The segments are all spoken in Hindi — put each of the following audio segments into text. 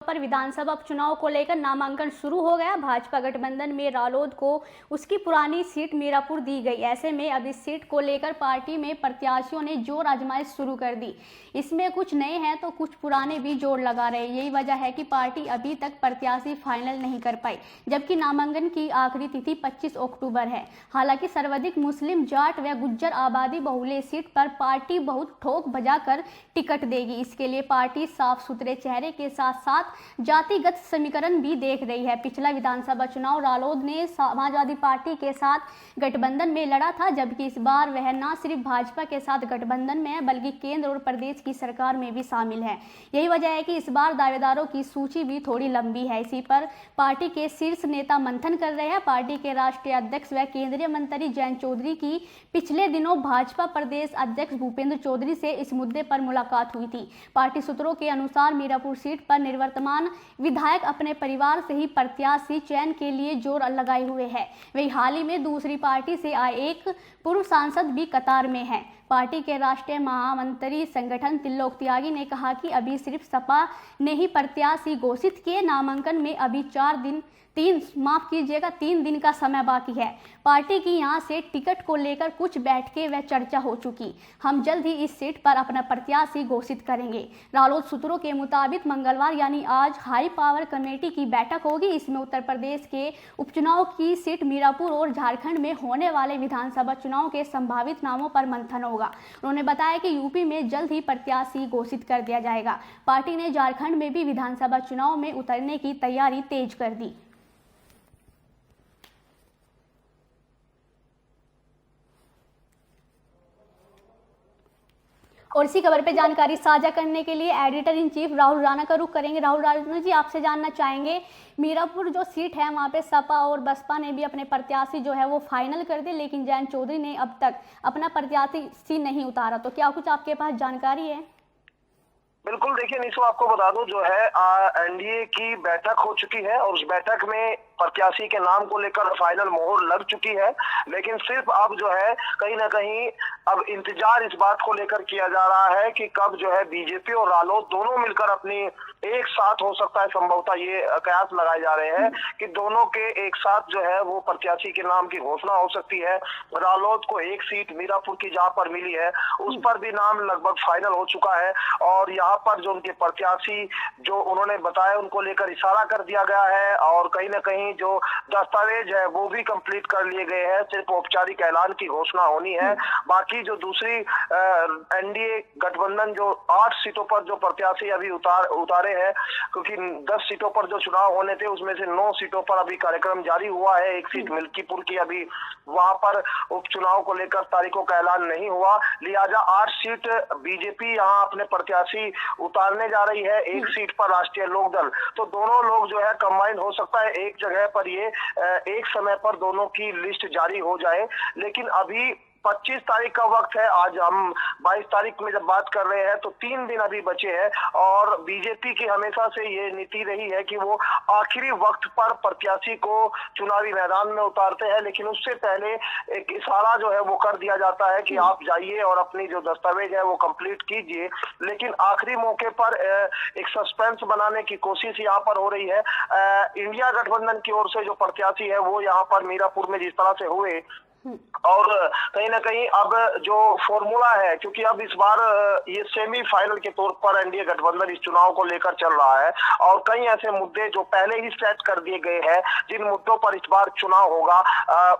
पर विधानसभा उपचुनाव को लेकर नामांकन शुरू हो गया। भाजपा गठबंधन में रालोद को उसकी पुरानी सीट मीरापुर दी गई। ऐसे में अब इस सीट को लेकर पार्टी में प्रत्याशियों ने जोर आजमाइश शुरू कर दी। इसमें कुछ नए हैं तो कुछ पुराने भी जोर लगा रहे। यही वजह है कि पार्टी अभी तक प्रत्याशी फाइनल नहीं कर पाई, जबकि नामांकन की आखिरी तिथि 25 अक्टूबर है। हालांकि सर्वाधिक मुस्लिम, जाट व गुज्जर आबादी बहुल्य सीट पर पार्टी बहुत ठोक बजाकर टिकट देगी। इसके लिए पार्टी साफ सुथरे चेहरे के साथ साथ जातिगत समीकरण भी देख रही है। पिछला विधानसभा चुनाव रालोद ने समाजवादी पार्टी के साथ गठबंधन में लड़ा था, जबकि इस बार वह न सिर्फ भाजपा के साथ गठबंधन में है बल्कि केंद्र और प्रदेश की सरकार में भी शामिल है। यही वजह है कि इस बार दावेदारों की सूची भी थोड़ी लंबी है। इसी पर पार्टी के शीर्ष नेता मंथन कर रहे हैं। पार्टी के राष्ट्रीय अध्यक्ष व केंद्रीय मंत्री जयंत चौधरी की पिछले दिनों भाजपा प्रदेश अध्यक्ष भूपेंद्र चौधरी से इस मुद्दे पर मुलाकात हुई थी। पार्टी सूत्रों के अनुसार मीरापुर सीट पर निवर्तमान विधायक अपने परिवार से ही प्रत्याशी चयन के लिए जोर लगाए हुए हैं। वही हाल ही में दूसरी पार्टी से आए एक पूर्व सांसद भी कतार में है। पार्टी के राष्ट्रीय महामंत्री संगठन त्रिलोक त्यागी ने कहा कि अभी सिर्फ सपा ने ही प्रत्याशी घोषित किए। नामांकन में अभी 3 दिन का समय बाकी है। पार्टी की यहां से टिकट को लेकर कुछ बैठकें व चर्चा हो चुकी। हम जल्द ही इस सीट पर अपना प्रत्याशी घोषित करेंगे। रालोद सूत्रों के मुताबिक मंगलवार यानी आज हाई पावर कमेटी की बैठक होगी। इसमें उत्तर प्रदेश के उपचुनाव की सीट मीरापुर और झारखंड में होने वाले विधानसभा चुनाव के संभावित नामों पर मंथन होगा। उन्होंने बताया कि यूपी में जल्द ही प्रत्याशी घोषित कर दिया जाएगा। पार्टी ने झारखंड में भी विधानसभा चुनाव में उतरने की तैयारी तेज कर दी। और इसी खबर पे जानकारी साझा करने के लिए editor in chief Rahul Rana का रुख करेंगे। राहुल राणा जी, आपसे जानना चाहेंगे, मीरापुर जो सीट है वहां पे सपा और बसपा ने भी अपने प्रत्याशी जो है वो फाइनल कर दिए, लेकिन जयंत चौधरी ने अब तक अपना प्रत्याशी नहीं उतारा, तो क्या कुछ आपके पास जानकारी है? बिल्कुल, देखिए निशु, आपको बता दूं जो है एनडीए की बैठक हो चुकी है और उस बैठक में प्रत्याशी के नाम को लेकर फाइनल मोहर लग चुकी है। लेकिन सिर्फ अब जो है कहीं ना कहीं अब इंतजार इस बात को लेकर किया जा रहा है कि कब जो है बीजेपी और रालोद दोनों मिलकर अपनी एक साथ, हो सकता है संभवतः ये कयास लगाए जा रहे हैं कि दोनों के एक साथ जो है वो प्रत्याशी के नाम की घोषणा हो सकती है। रालोद को एक सीट मीरापुर की जहां पर मिली है उस पर भी नाम लगभग फाइनल हो चुका है और यहाँ पर जो उनके प्रत्याशी जो उन्होंने बताया उनको लेकर इशारा कर दिया गया है और कहीं ना कहीं जो दस्तावेज है वो भी कंप्लीट कर लिए गए हैं। सिर्फ औपचारिक ऐलान की घोषणा होनी है। बाकी जो दूसरी एनडीए गठबंधन जो 8 सीटों पर जो प्रत्याशी अभी उतारे हैं, क्योंकि 10 सीटों पर जो चुनाव होने थे उसमें से 9 सीटों पर अभी कार्यक्रम जारी हुआ है। एक सीट मिल्कीपुर की अभी वहां पर उपचुनाव को लेकर तारीखों का ऐलान नहीं हुआ, लिहाजा 8 सीट बीजेपी यहाँ अपने प्रत्याशी उतारने जा रही है। एक सीट पर राष्ट्रीय लोकदल, तो दोनों लोग जो है कंबाइन हो सकता है एक जगह पर, ये एक समय पर दोनों की लिस्ट जारी हो जाए। लेकिन अभी 25 तारीख का वक्त है, आज हम 22 तारीख में जब बात कर रहे हैं तो 3 दिन अभी बचे हैं और बीजेपी की हमेशा से ये नीति रही है कि वो आखिरी वक्त पर प्रत्याशी को चुनावी मैदान में उतारते हैं, लेकिन उससे पहले एक इशारा जो है वो कर दिया जाता है कि आप जाइए और अपनी जो दस्तावेज है वो कंप्लीट कीजिए। लेकिन आखिरी मौके पर एक सस्पेंस बनाने की कोशिश यहाँ पर हो रही है। इंडिया गठबंधन की ओर से जो प्रत्याशी है वो यहाँ पर मीरापुर में जिस तरह से हुए और कहीं ना कहीं अब जो फॉर्मूला है, क्योंकि अब इस बार ये सेमीफाइनल के तौर पर एनडीए गठबंधन इस चुनाव को लेकर चल रहा है और कई ऐसे मुद्दे जो पहले ही सेट कर दिए गए हैं जिन मुद्दों पर इस बार चुनाव होगा,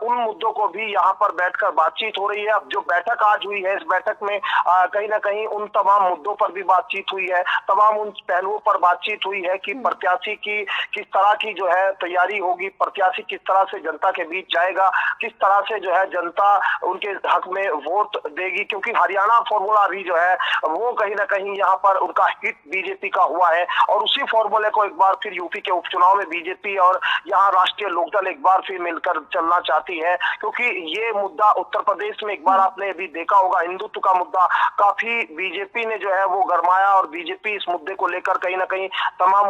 उन मुद्दों को भी यहाँ पर बैठकर बातचीत हो रही है। अब जो बैठक आज हुई है, इस बैठक में कहीं ना कहीं उन तमाम मुद्दों पर भी बातचीत हुई है, तमाम उन पहलुओं पर बातचीत हुई है कि प्रत्याशी की किस तरह की जो है तैयारी होगी, प्रत्याशी किस तरह से जनता के बीच जाएगा, किस तरह से जो है जनता उनके हक में वोट देगी, क्योंकि हरियाणा फॉर्मूला भी जो है वो कहीं ना कहीं यहाँ पर उनका हिट बीजेपी का हुआ है और उसी फॉर्मूले को एक बार फिर यूपी के उपचुनाव में बीजेपी और यहाँ राष्ट्रीय लोकदल एक बार फिर मिलकर चलना चाहती है। क्योंकि ये मुद्दा उत्तर प्रदेश में एक बार आपने अभी देखा होगा, हिंदुत्व का मुद्दा काफी बीजेपी ने जो है वो गरमाया और बीजेपी इस मुद्दे को लेकर कहीं ना कहीं तमाम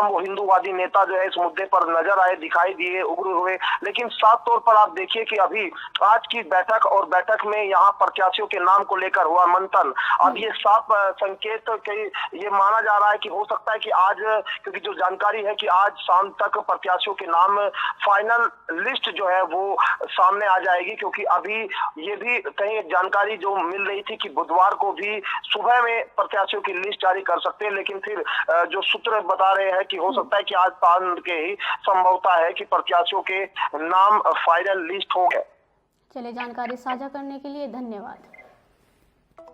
वो हिंदूवादी नेता जो है इस मुद्दे पर नजर आए, दिखाई दिए, उग्र हुए। लेकिन साफ तौर पर आप देखिए देखिए कि अभी आज की बैठक और बैठक में यहाँ प्रत्याशियों के नाम को लेकर हुआ मंथन, अब ये साफ संकेत के ये माना जा रहा है कि हो सकता है कि आज, क्योंकि जो जानकारी है कि आज शाम तक प्रत्याशियों के नाम फाइनल लिस्ट जो है वो सामने आ जाएगी, क्योंकि अभी ये भी कहीं एक जानकारी जो मिल रही थी कि बुधवार को भी सुबह में प्रत्याशियों की लिस्ट जारी कर सकते हैं, लेकिन फिर जो सूत्र बता रहे हैं कि हो सकता है कि आज शाम के ही संभवता है कि प्रत्याशियों के नाम फाइनल लिस्ट हो गए। चलिए, जानकारी साझा करने के लिए धन्यवाद।